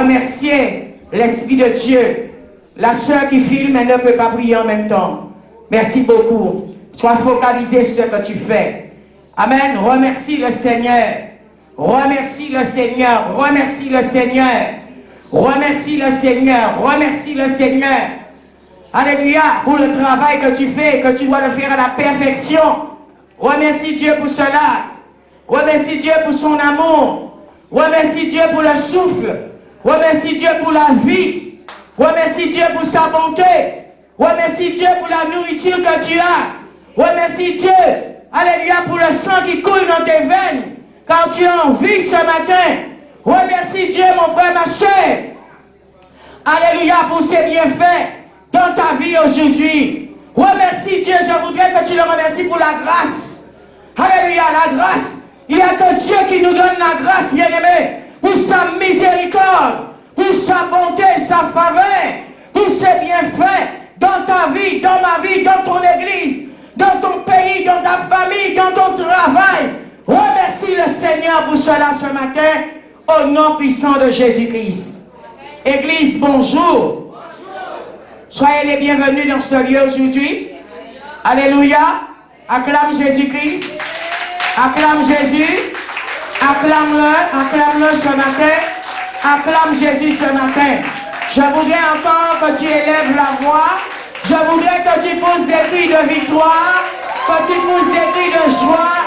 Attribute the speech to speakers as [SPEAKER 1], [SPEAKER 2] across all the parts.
[SPEAKER 1] remercier l'Esprit de Dieu. La sœur qui filme, elle ne peut pas prier en même temps. Merci beaucoup. Sois focalisé sur ce que tu fais. Amen. Remercie le Seigneur. Remercie le Seigneur. Remercie le Seigneur. Remercie le Seigneur. Remercie le Seigneur. Alléluia. Pour le travail que tu fais, que tu dois le faire à la perfection. Remercie Dieu pour cela. Remercie Dieu pour son amour. Remercie Dieu pour le souffle. Remercie Dieu pour la vie. Remercie Dieu pour sa bonté. Remercie Dieu pour la nourriture que tu as. Remercie Dieu, alléluia, pour le sang qui coule dans tes veines. Quand tu as envie ce matin. Remercie Dieu, mon frère, ma soeur. Alléluia, pour ses bienfaits dans ta vie aujourd'hui. Remercie Dieu, je voudrais que tu le remercies pour la grâce. Alléluia, la grâce. Il n'y a que Dieu qui nous donne la grâce, bien-aimé, pour sa miséricorde, pour sa bonté, sa faveur, pour ses bienfaits dans ta vie, dans ma vie, dans ton église, dans ton pays, dans ta famille, dans ton travail. Remercie le Seigneur pour cela ce matin, au nom puissant de Jésus-Christ. Église, bonjour. Soyez les bienvenus dans ce lieu aujourd'hui. Alléluia. Acclame Jésus-Christ. Acclame Jésus. Acclame-le ce matin. Acclame Jésus ce matin. Je voudrais encore que tu élèves la voix. Je voudrais que tu pousses des cris de victoire, que tu pousses des cris de joie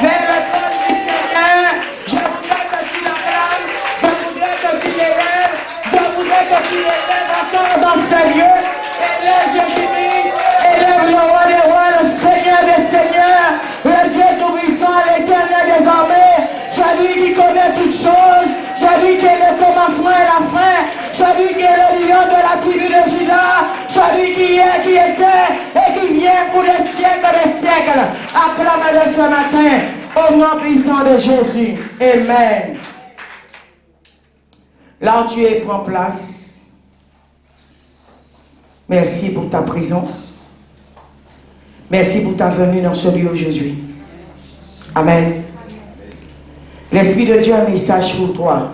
[SPEAKER 1] vers le trône du Seigneur. Je voudrais que tu l'acclames. Je voudrais que tu l'élèves. Je voudrais que tu l'élèves encore dans ce lieu. Élève Jésus-Christ. Élève le roi des rois, le Seigneur des seigneurs, le Dieu tout-puissant, l'éternel des armées. Celui qui connaît toutes choses. Celui qui est le commencement et la fin. Celui qui est le lion de la tribu de Juda. Celui qui est, qui était et qui vient pour les siècles des siècles. Acclamez-le ce matin au nom puissant de Jésus. Amen. Là où tu es, prends place. Merci pour ta présence. Merci pour ta venue dans ce lieu aujourd'hui. Amen. L'Esprit de Dieu a un message pour toi.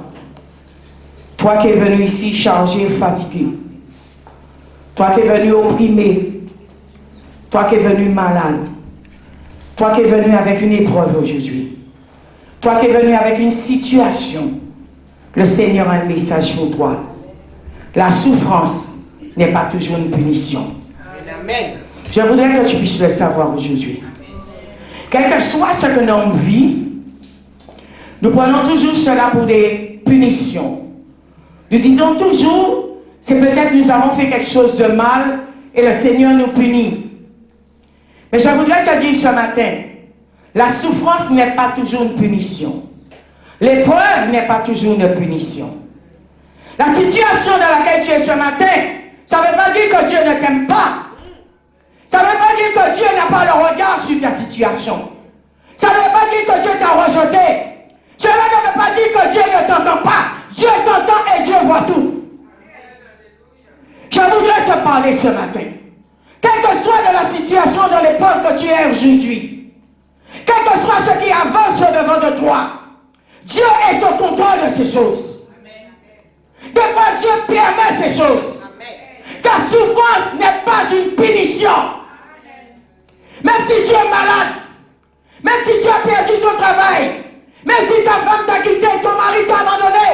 [SPEAKER 1] Toi qui es venu ici chargé, fatigué. Toi qui es venu opprimé. Toi qui es venu malade. Toi qui es venu avec une épreuve aujourd'hui. Toi qui es venu avec une situation. Le Seigneur a un message pour toi. La souffrance n'est pas toujours une punition. Amen. Je voudrais que tu puisses le savoir aujourd'hui. Quel que soit ce que l'on vit, nous prenons toujours cela pour des punitions. Nous disons toujours, c'est peut-être que nous avons fait quelque chose de mal et le Seigneur nous punit. Mais je voudrais te dire ce matin, la souffrance n'est pas toujours une punition. L'épreuve n'est pas toujours une punition. La situation dans laquelle tu es ce matin, ça ne veut pas dire que Dieu ne t'aime pas. Ça ne veut pas dire que Dieu n'a pas le regard sur ta situation. Ça ne veut pas dire que Dieu t'a rejeté. Cela ne veut pas dire que Dieu ne t'entend pas. Dieu t'entend et Dieu voit tout. Je voudrais te parler ce matin. Quelle que soit la situation dans l'époque que tu es aujourd'hui, quel que soit ce qui avance devant de toi, Dieu est au contrôle de ces choses. Des fois, Dieu permet ces choses. Ta souffrance n'est pas une punition. Même si tu es malade, même si tu as perdu ton travail, même si ta femme t'a quitté, ton mari t'a abandonné,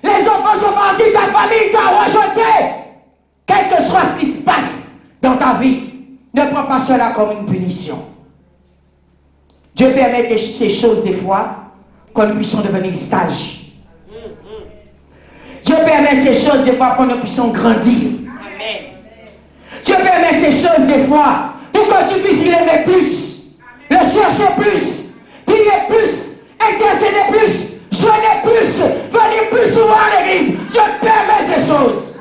[SPEAKER 1] les enfants sont partis, ta famille t'a rejeté, quel que soit ce qui se passe dans ta vie, ne prends pas cela comme une punition. Dieu permet ces choses des fois, que nous puissions devenir sages. Dieu permet ces choses des fois, pour que nous puissions grandir. Dieu permet ces choses des fois pour que tu puisses l'aimer plus, le chercher plus, prier plus, intercéder plus, jeûner plus, venir plus souvent à l'église. Dieu permet ces choses.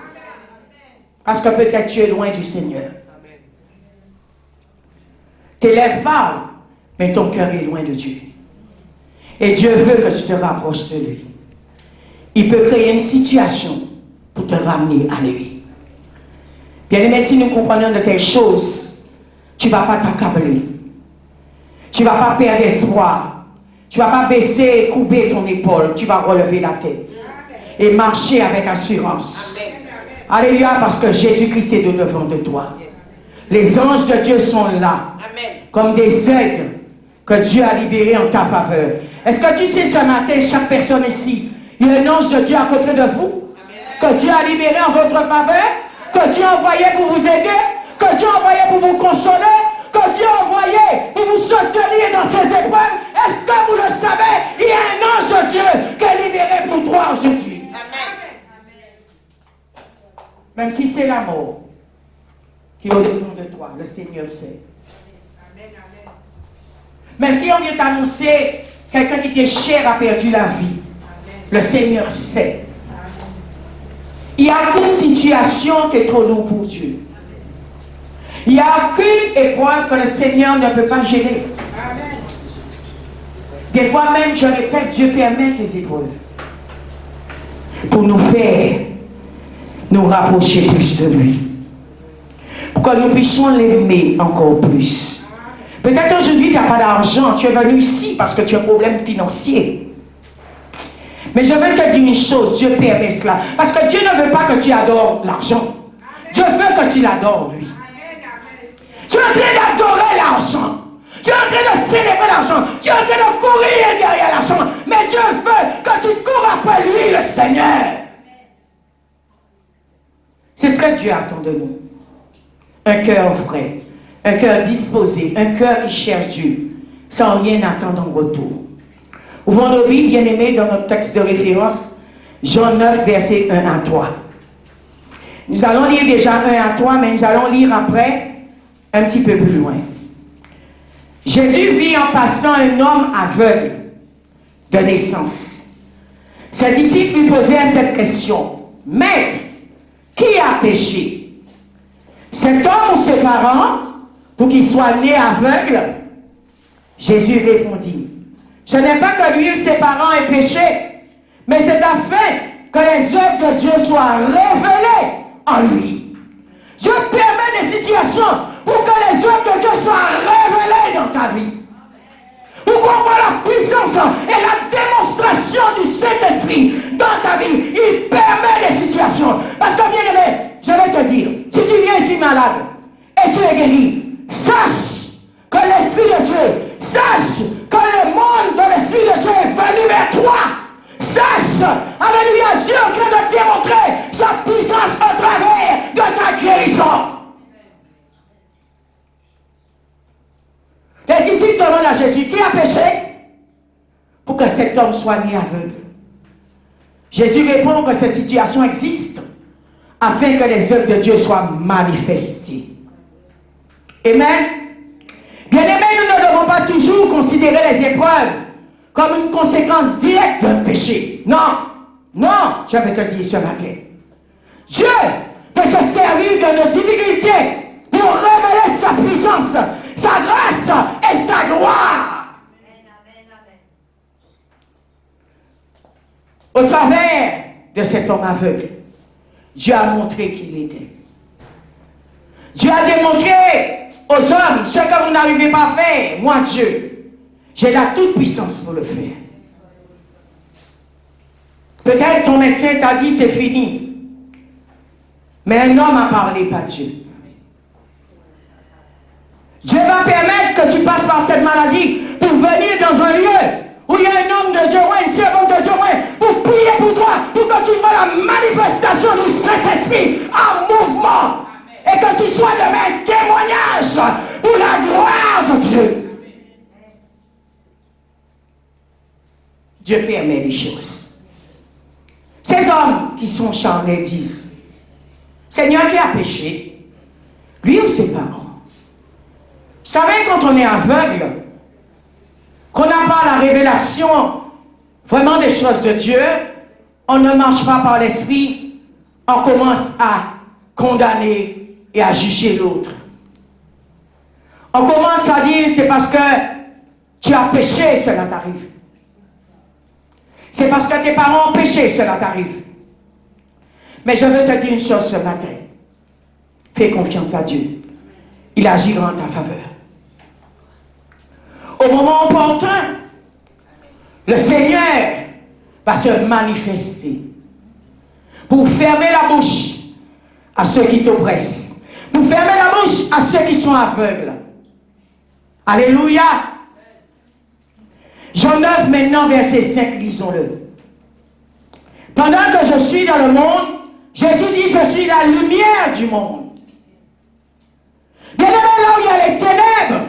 [SPEAKER 1] Parce que peut-être tu es loin du Seigneur. Tes lèvres parlent, mais ton cœur est loin de Dieu. Et Dieu veut que tu te rapproches de lui. Il peut créer une situation pour te ramener à lui. Bien aimé, si nous comprenons de telles choses, tu ne vas pas t'accabler. Tu ne vas pas perdre espoir. Tu ne vas pas baisser et courber ton épaule. Tu vas relever la tête. et marcher avec assurance. Alléluia, parce que Jésus-Christ est devant de toi. Les anges de Dieu sont là, comme des aigles que Dieu a libérés en ta faveur. Est-ce que tu sais ce matin, chaque personne ici, il y a un ange de Dieu à côté de vous, que Dieu a libéré en votre faveur, que Dieu a envoyé pour vous aider, que Dieu a envoyé pour vous consoler, que Dieu a envoyé pour vous soutenir dans ces épreuves? Est-ce que vous le savez? Il y a un ange de Dieu qui est libéré pour toi aujourd'hui. Même si c'est la mort qui est au-devant de toi, le Seigneur sait. Même si on vient t'annoncer quelqu'un qui t'est cher a perdu la vie, le Seigneur sait. Il n'y a aucune situation qui est trop lourde pour Dieu. Il n'y a aucune épreuve que le Seigneur ne peut pas gérer. Des fois même, je répète, Dieu permet ces épreuves pour nous faire nous rapprocher plus de lui. Pour que nous puissions l'aimer encore plus. Peut-être aujourd'hui, tu n'as pas d'argent, tu es venu ici parce que tu as un problème financier. Mais je veux te dire une chose, Dieu permet cela. Parce que Dieu ne veut pas que tu adores l'argent. Dieu veut que tu l'adores, lui. Tu es en train d'adorer l'argent. Tu es en train de célébrer l'argent. Tu es en train de courir derrière l'argent. Mais Dieu veut que tu cours après lui, le Seigneur. C'est ce que Dieu attend de nous. Un cœur vrai, un cœur disposé, un cœur qui cherche Dieu, sans rien attendre en retour. Ouvrons nos Bibles, bien-aimés, dans notre texte de référence, Jean 9, versets 1 à 3. Nous allons lire déjà 1 à 3, mais nous allons lire après un petit peu plus loin. Jésus vit en passant un homme aveugle de naissance. Ses disciples lui posèrent cette question. Maître, qui a péché? Cet homme ou ses parents pour qu'il soit né aveugle? Jésus répondit. Ce n'est pas que lui ou ses parents aient péché, mais c'est afin que les œuvres de Dieu soient révélées en lui. Dieu permet des situations pour que les œuvres de Dieu soient révélées dans ta vie. Pour qu'on voit la puissance et la démonstration du Saint-Esprit dans ta vie. Il permet des situations. Parce que bien aimé, je vais te dire, si tu viens ici malade et tu es guéri, sache que l'Esprit de Dieu, sache que le monde de l'Esprit de Dieu est venu vers toi. Sache, alléluia, Dieu est en train de démontrer sa puissance au travers de ta guérison. Les disciples demandent à Jésus, qui a péché pour que cet homme soit né aveugle? Jésus répond que cette situation existe afin que les œuvres de Dieu soient manifestées. Amen. Bien-aimés, nous ne devons pas toujours considérer les épreuves comme une conséquence directe d'un péché. Non, non, je vais te dire ce matin. Dieu peut se servir de nos difficultés pour révéler sa puissance, sa grâce et sa gloire. Au travers de cet homme aveugle, Dieu a montré qui il était. Dieu a démontré aux hommes ce que vous n'arrivez pas à faire. Moi, Dieu, j'ai la toute puissance pour le faire. Peut-être ton médecin t'a dit c'est fini. Mais un homme a parlé, pas Dieu. Dieu va permettre que tu passes par cette maladie pour venir dans un lieu où il y a un homme de Dieu, une servante de Dieu, pour prier pour toi, pour que tu vois la manifestation du Saint-Esprit en mouvement. Et que tu sois demain un témoignage pour la gloire de Dieu. Dieu permet les choses. Ces hommes qui sont charnés disent, Seigneur, qui a péché? Lui ou ses parents? Vous savez, quand on est aveugle, qu'on n'a pas la révélation vraiment des choses de Dieu, on ne marche pas par l'esprit, on commence à condamner et à juger l'autre. On commence à dire, c'est parce que tu as péché, cela t'arrive. C'est parce que tes parents ont péché, cela t'arrive. Mais je veux te dire une chose ce matin. Fais confiance à Dieu. Il agira en ta faveur. Au moment opportun, le Seigneur va se manifester pour fermer la bouche à ceux qui t'oppressent, pour fermer la bouche à ceux qui sont aveugles. Alléluia. Jean 9 maintenant, verset 5, lisons-le. Pendant que je suis dans le monde, Jésus dit, je suis la lumière du monde. Bien aimé, là où il y a les ténèbres,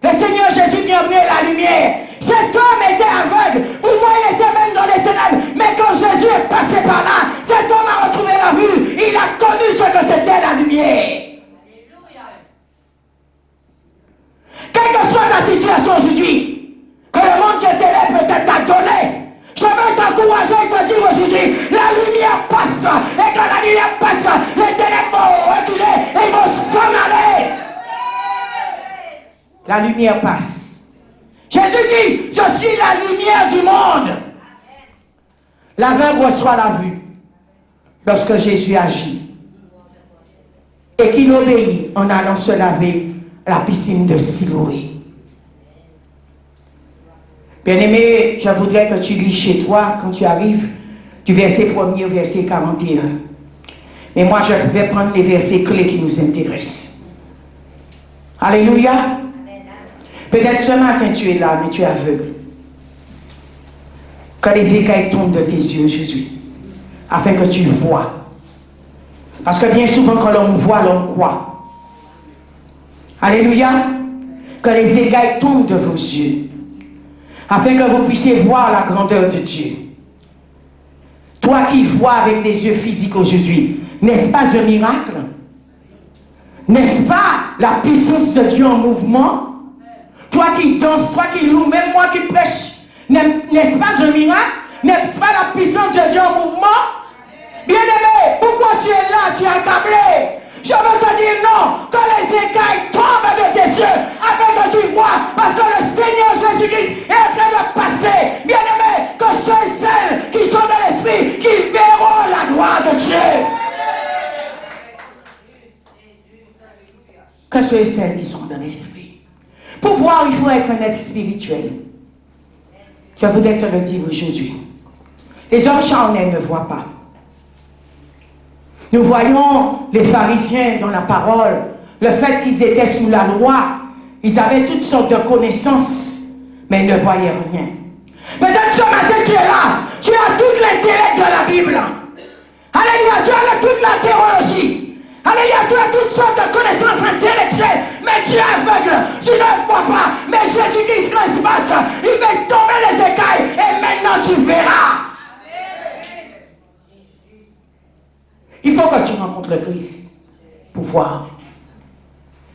[SPEAKER 1] le Seigneur Jésus vient amener la lumière. Cet homme était aveugle. Pour moi, il était même dans les ténèbres. Mais quand Jésus est passé par là, cet homme a retrouvé la vue. Il a connu ce que c'était la lumière. Quelle que soit ta situation aujourd'hui, que le monde qui est ténèbres peut t'a donné, je veux t'encourager et te dire aujourd'hui, la lumière passe. Et quand la lumière passe, les ténèbres vont reculer et ils vont s'en aller. La lumière passe. Jésus dit, je suis la lumière du monde. L'aveugle reçoit la vue lorsque Jésus agit et qu'il obéit en allant se laver à la piscine de Siloé. Bien-aimé, je voudrais que tu lis chez toi, quand tu arrives, du verset 1er au verset 41. Mais moi, je vais prendre les versets clés qui nous intéressent. Alléluia. Peut-être ce matin, tu es là, mais tu es aveugle. Que les écailles tombent de tes yeux aujourd'hui, afin que tu vois. Parce que bien souvent, quand l'homme voit, l'homme croit. Alléluia. Que les écailles tombent de vos yeux, afin que vous puissiez voir la grandeur de Dieu. Toi qui vois avec des yeux physiques aujourd'hui, n'est-ce pas un miracle? N'est-ce pas la puissance de Dieu en mouvement? Toi qui danses, toi qui loues, même moi qui prêche, n'est-ce pas un miracle? N'est-ce pas la puissance de Dieu en mouvement? Bien-aimé, pourquoi tu es là, tu es accablé? Je veux te dire non, que les écailles tombent de tes yeux, afin que tu vois, parce que le Seigneur Jésus-Christ est en train de passer. Bien-aimé, que ceux et celles qui sont dans l'esprit, qui verront la gloire de Dieu. Que ceux et celles qui sont dans l'esprit. Pour voir, il faut être un être spirituel. Je voudrais te le dire aujourd'hui. Les hommes charnels ne voient pas. Nous voyons les pharisiens dans la parole, le fait qu'ils étaient sous la loi, ils avaient toutes sortes de connaissances, mais ils ne voyaient rien. Peut-être ce matin tu es là, tu as tout l'intellect de la Bible. Alléluia, tu as toute la théologie. Alléluia, tu as toutes sortes de connaissances intellectuelles, mais tu es aveugle, tu ne vois pas. Mais Jésus-Christ, quand il se passe, il fait tomber les écailles et maintenant tu verras. Il faut que tu rencontres le Christ pour voir.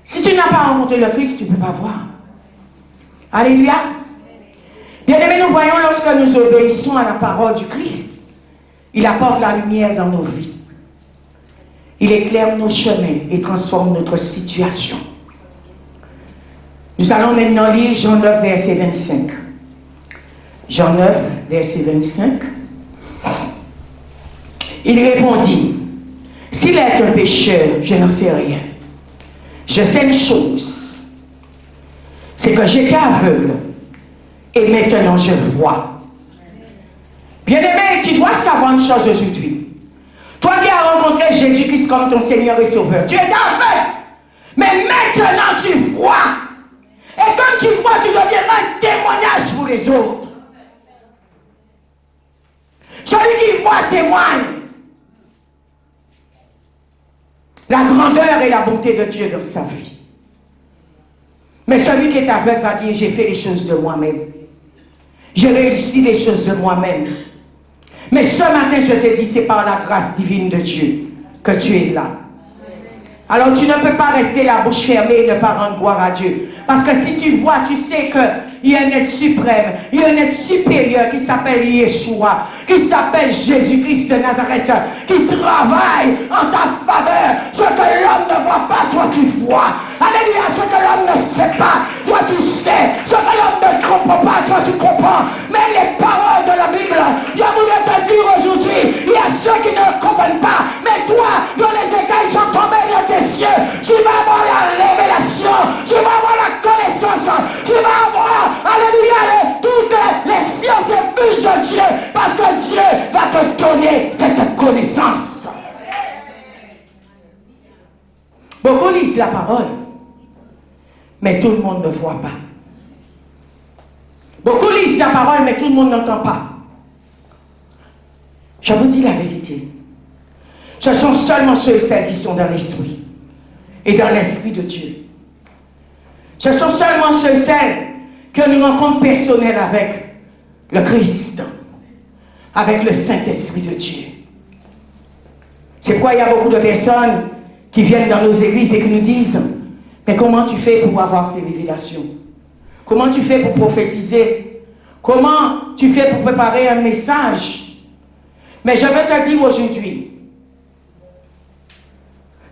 [SPEAKER 1] Si tu n'as pas rencontré le Christ, tu ne peux pas voir. Alléluia. Bien-aimés, nous voyons lorsque nous obéissons à la parole du Christ, il apporte la lumière dans nos vies. Il éclaire nos chemins et transforme notre situation. Nous allons maintenant lire Jean 9, verset 25. Jean 9, verset 25. Il répondit, « S'il est un pécheur, je n'en sais rien. Je sais une chose, c'est que j'étais aveugle et maintenant je vois. » Bien-aimé, tu dois savoir une chose aujourd'hui. Toi qui as rencontré Jésus-Christ comme ton Seigneur et Sauveur, tu es aveugle, mais maintenant tu vois. Et comme tu vois, tu deviendras un témoignage pour les autres. Celui qui voit témoigne. La grandeur et la bonté de Dieu dans sa vie. Mais celui qui est aveugle va dire, j'ai fait les choses de moi-même. J'ai réussi les choses de moi-même. Mais ce matin, je te dis, c'est par la grâce divine de Dieu que tu es là. Alors tu ne peux pas rester la bouche fermée et ne pas rendre gloire à Dieu. Parce que si tu vois, tu sais qu'il y a un être suprême, il y a un être supérieur qui s'appelle Yeshua, qui s'appelle Jésus-Christ de Nazareth, qui travaille en ta faveur. Ce que l'homme ne voit pas, toi tu vois. Alléluia, ce que l'homme ne sait pas, toi tu sais. Ce que l'homme ne comprend pas, toi tu comprends. Mais les paroles de la Bible, je voulais te dire aujourd'hui, il y a ceux qui ne comprennent pas, mais toi, dont les écailles sont tombées de tes cieux, tu vas avoir la révélation, tu vas avoir la connaissance, tu vas avoir, alléluia, toutes les sciences et buts de Dieu, parce que Dieu va te donner cette connaissance. parole, mais tout le monde ne voit pas. Beaucoup lisent la parole, mais tout le monde n'entend pas. Je vous dis la vérité. Ce sont seulement ceux et celles qui sont dans l'esprit et dans l'esprit de Dieu. Ce sont seulement ceux et celles qui ont une rencontre personnelle avec le Christ, avec le Saint-Esprit de Dieu. C'est pourquoi il y a beaucoup de personnes qui viennent dans nos églises et qui nous disent: mais comment tu fais pour avoir ces révélations? Comment tu fais pour prophétiser? Comment tu fais pour préparer un message? Mais je veux te dire aujourd'hui,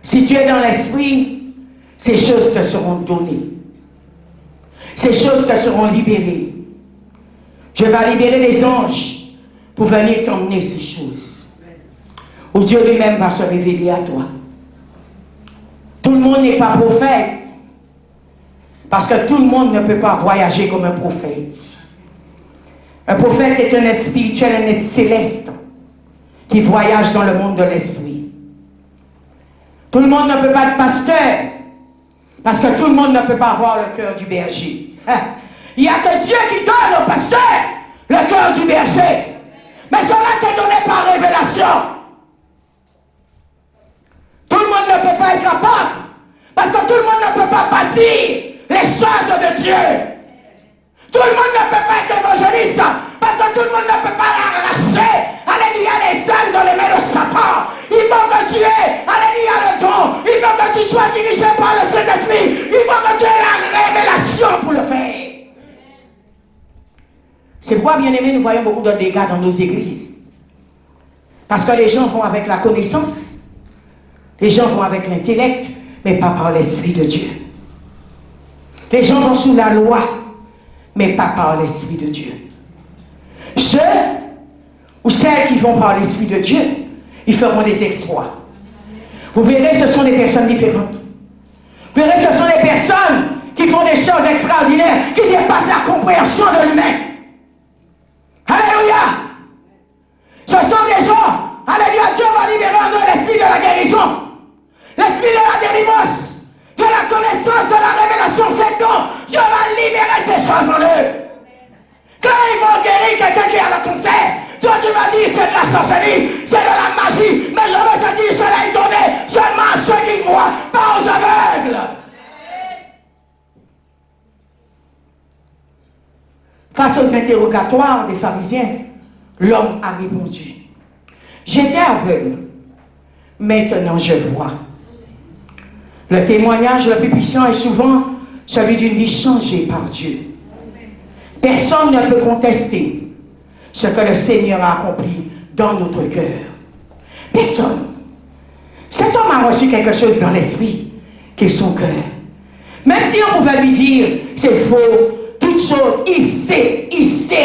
[SPEAKER 1] si tu es dans l'esprit, ces choses te seront données. Ces choses te seront libérées. Je vais libérer les anges pour venir t'emmener ces choses. Où Dieu lui-même va se révéler à toi. Tout le monde n'est pas prophète. Parce que tout le monde ne peut pas voyager comme un prophète. Un prophète est un être spirituel, un être céleste qui voyage dans le monde de l'esprit. Tout le monde ne peut pas être pasteur parce que tout le monde ne peut pas avoir le cœur du berger. Il n'y a que Dieu qui donne au pasteur le cœur du berger. Mais cela t'est donné par révélation. Tout le monde ne peut pas être apôtre parce que tout le monde ne peut pas bâtir les choses de Dieu. Tout le monde ne peut pas être évangéliste parce que tout le monde ne peut pas l'arracher. Alléluia, les âmes dans les mains de Satan. Il faut que tu aies, alléluia, le don. Il faut que tu sois dirigé par le Saint-Esprit. Il faut que tu aies la révélation pour le faire. C'est pourquoi, bien aimé, nous voyons beaucoup de dégâts dans nos églises. Parce que les gens vont avec la connaissance, les gens vont avec l'intellect, mais pas par l'Esprit de Dieu. Les gens vont sous la loi, mais pas par l'Esprit de Dieu. Ceux ou celles qui vont par l'Esprit de Dieu, ils feront des exploits. Vous verrez, ce sont des personnes différentes. Vous verrez, ce sont des personnes qui font des choses extraordinaires, qui dépassent la compréhension de l'humain. Alléluia! Ce sont des gens, alléluia, Dieu va libérer en eux l'esprit de la guérison, l'esprit de la délivrance, de la connaissance, de la révélation, c'est donc, Dieu va libérer ces choses en eux. Quand ils vont guérir quelqu'un qui a le cancer, toi tu vas dire c'est de la sorcellerie, c'est de la magie, mais je veux te dire cela est donné seulement à ceux qui croient, pas aux aveugles. Face aux interrogatoires des pharisiens, l'homme a répondu: j'étais aveugle, maintenant je vois. Le témoignage le plus puissant est souvent celui d'une vie changée par Dieu. Personne ne peut contester ce que le Seigneur a accompli dans notre cœur. Personne. Cet homme a reçu quelque chose dans l'esprit, qui est son cœur. Même si on pouvait lui dire c'est faux, toute chose, il sait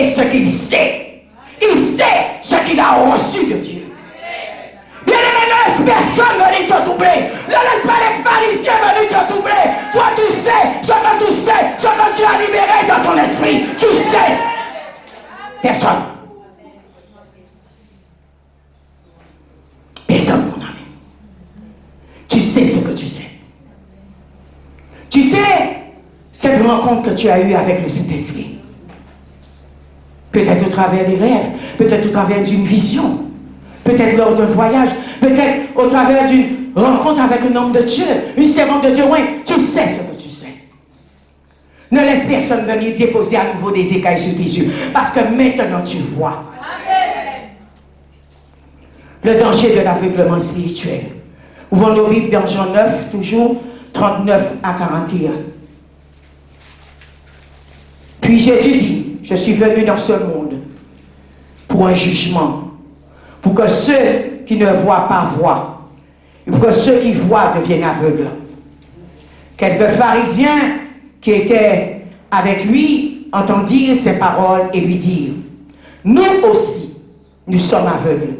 [SPEAKER 1] ce qu'il sait. Il sait ce qu'il a reçu de Dieu. Bien aimé, ne laisse personne venir te troubler. Ne laisse pas les pharisiens venir te troubler. Toi, tu sais ce que tu sais, ce que tu as libéré dans ton esprit. Tu sais. Personne. Personne, mon ami. Tu sais ce que tu sais. Tu sais cette rencontre que tu as eue avec le Saint-Esprit. Peut-être au travers des rêves, peut-être au travers d'une vision, peut-être lors d'un voyage, peut-être au travers d'une rencontre avec un homme de Dieu, une servante de Dieu. Oui, tu sais ce que tu sais. Ne laisse personne venir déposer à nouveau des écailles sur tes yeux, parce que maintenant tu vois. Le danger de l'aveuglement spirituel. Ouvrons nos Bibles dans Jean 9, toujours 39 à 41. Puis Jésus dit: je suis venu dans ce monde pour un jugement, pour que ceux qui ne voient pas voient, et pour que ceux qui voient deviennent aveugles. Quelques pharisiens qui étaient avec lui entendirent ces paroles et lui dirent: nous aussi, nous sommes aveugles.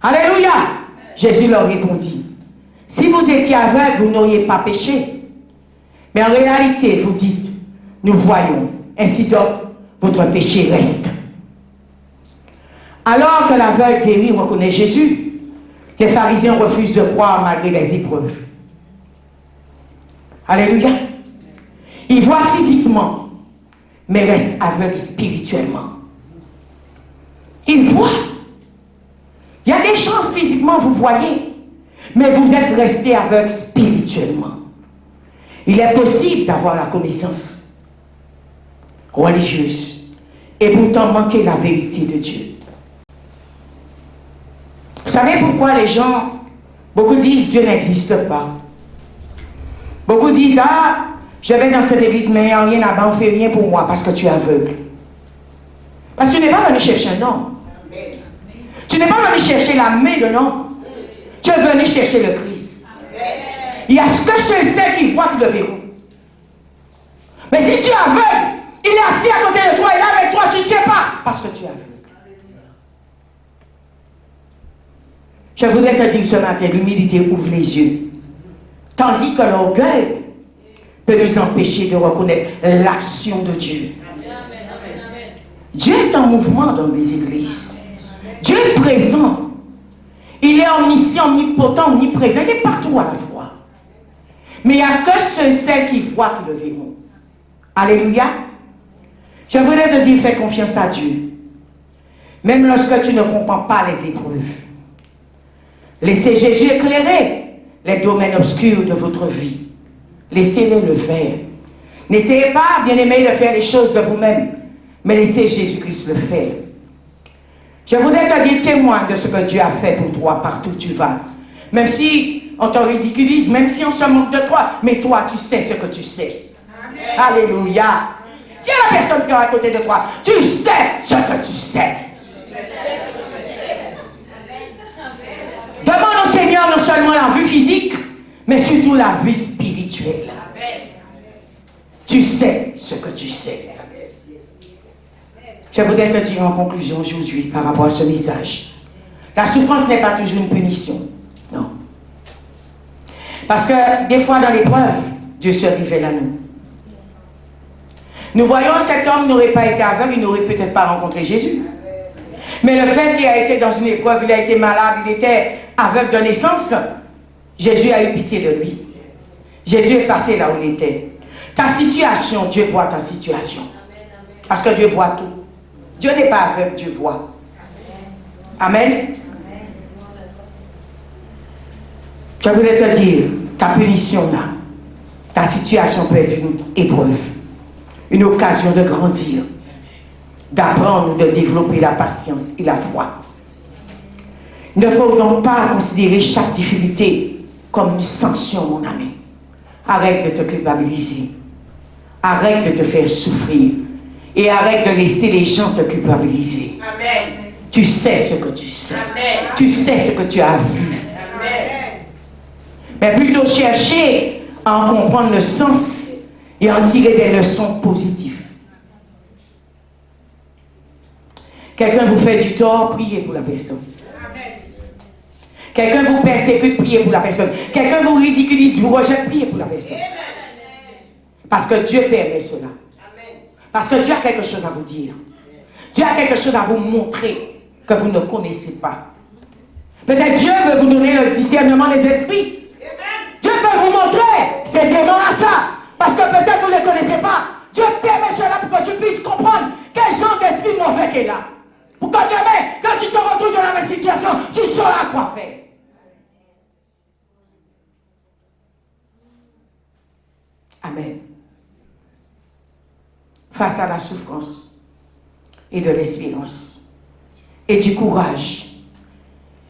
[SPEAKER 1] Alléluia! Jésus leur répondit: si vous étiez aveugles, vous n'auriez pas péché. Mais en réalité, vous dites: nous voyons. Ainsi donc, votre péché reste. Alors que l'aveugle guéri reconnaît Jésus, les pharisiens refusent de croire malgré les épreuves. Alléluia. Il voit physiquement, mais reste aveugle spirituellement. Il voit. Il y a des gens physiquement, vous voyez, mais vous êtes resté aveugle spirituellement. Il est possible d'avoir la connaissance religieuse et pourtant manquer la vérité de Dieu. Vous savez pourquoi les gens, beaucoup disent Dieu n'existe pas. Beaucoup disent, ah, je vais dans cette église, mais il n'y a rien là-bas, on ne fait rien pour moi parce que tu es aveugle. Parce que tu n'es pas venu chercher un homme. Tu n'es pas venu chercher la main de l'homme. Tu es venu chercher le Christ. Il y a ce que ceux qui voient qui le verront. Mais si tu es aveugle, il est assis à côté de toi, il est avec toi, tu ne sais pas, parce que tu es aveugle. Je voudrais te dire ce matin, l'humilité ouvre les yeux. Tandis que l'orgueil peut nous empêcher de reconnaître l'action de Dieu. Dieu est en mouvement dans les églises. Dieu est présent. Il est omniscient, omnipotent, omniprésent. Il est partout à la fois. Mais il n'y a que celles qui voient qui le verront. Alléluia. Je voudrais te dire, fais confiance à Dieu. Même lorsque tu ne comprends pas les épreuves. Laissez Jésus éclairer les domaines obscurs de votre vie. Laissez-le le faire. N'essayez pas, bien-aimés, de faire les choses de vous-même, mais laissez Jésus-Christ le faire. Je voudrais te dire, témoin de ce que Dieu a fait pour toi partout où tu vas. Même si on te ridiculise, même si on se moque de toi, mais toi, tu sais ce que tu sais. Amen. Alléluia. Dis à la personne qui est à côté de toi, tu sais ce que tu sais. Demande au Seigneur non seulement la vue physique, mais surtout la vie spirituelle. Tu sais ce que tu sais. Je voudrais te dire en conclusion aujourd'hui par rapport à ce message. La souffrance n'est pas toujours une punition. Non. Parce que des fois dans l'épreuve, Dieu se révèle à nous. Nous voyons cet homme n'aurait pas été aveugle, il n'aurait peut-être pas rencontré Jésus. Mais le fait qu'il a été dans une épreuve, il a été malade, il était aveugle de naissance, Jésus a eu pitié de lui. Jésus est passé là où il était. Ta situation, Dieu voit ta situation. Parce que Dieu voit tout. Dieu n'est pas aveugle, Dieu voit. Amen. Je voulais te dire, ta punition là, ta situation peut être une épreuve, une occasion de grandir, d'apprendre, de développer la patience et la foi. Il ne faut donc pas considérer chaque difficulté comme une sanction, mon ami. Arrête de te culpabiliser. Arrête de te faire souffrir. Et arrête de laisser les gens te culpabiliser. Amen. Tu sais ce que tu sais. Amen. Tu sais ce que tu as vu. Amen. Mais plutôt chercher à en comprendre le sens et en tirer des leçons positives. Quelqu'un vous fait du tort, priez pour la personne. Quelqu'un vous persécute, priez pour la personne. Quelqu'un vous ridiculise, vous rejette, priez pour la personne. Parce que Dieu permet cela. Parce que Dieu a quelque chose à vous dire. Dieu a quelque chose à vous montrer que vous ne connaissez pas. Peut-être Dieu veut vous donner le discernement des esprits. Dieu peut vous montrer ces démons à ça. Parce que peut-être vous ne les connaissez pas. Dieu permet cela pour que tu puisses comprendre quel genre d'esprit mauvais qu'il est là. Pour que demain, quand tu te retrouves dans la même situation, tu sauras quoi faire. Amen. Face à la souffrance et de l'espérance et du courage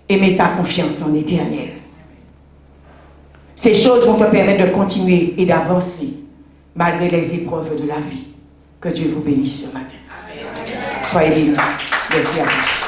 [SPEAKER 1] et mets ta confiance en l'Éternel. Ces choses vont te permettre de continuer et d'avancer malgré les épreuves de la vie. Que Dieu vous bénisse ce matin. Amen. Soyez bénis. Merci à tous.